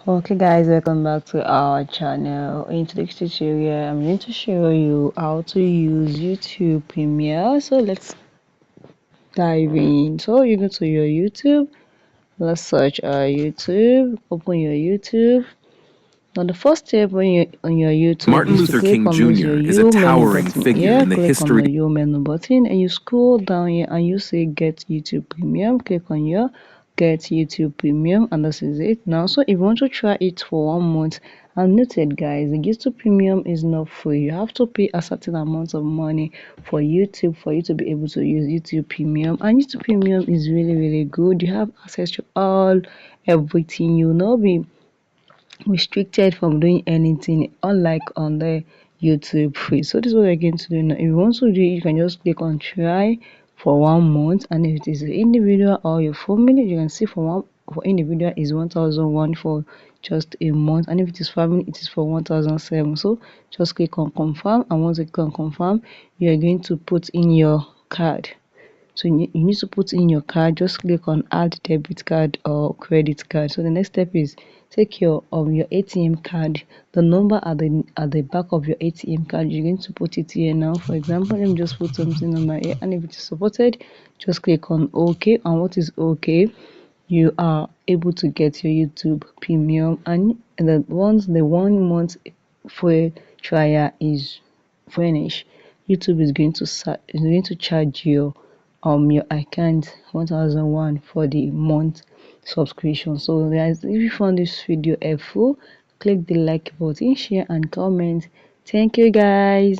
Okay guys, welcome back to our channel. In today's tutorial I'm going to show you how to use YouTube Premiere. So let's dive in. So you go to your YouTube, let's search YouTube, open your YouTube. Now the first step when you on your YouTube Martin is to Luther click King on this your Jr. is a U menu towering button figure here. in the Click on the history. U menu button and you scroll down here and you say get YouTube Premium. Click on your get YouTube Premium and this is it. Now so if you want to try it for 1 month, and noted guys, the YouTube Premium is not free. You have to pay a certain amount of money for YouTube for you to be able to use YouTube Premium, and YouTube Premium is really good. You have access to all everything. You will not be restricted from doing anything, unlike on the YouTube free. So this is what we're going to do now. If you want to do it, you can just click on try for 1 month, and if it is an individual or your family, you can see for individual is 1001 for just a month, and if it is family it is for 1007. So just click on confirm, and once you click on confirm, you are going to put in your card. So you need to put in your card. Just click on add debit card or credit card. So the next step is take your ATM card, the number at the back of your ATM card. You're going to put it here now. For example, let me just put something on my ear, and if it is supported, just click on OK. And what is OK? You are able to get your YouTube Premium, and once the 1 month free trial is finished, YouTube is going to charge your account 1001 for the month subscription. So guys, if you found this video helpful, click the like button, share and comment. Thank you guys.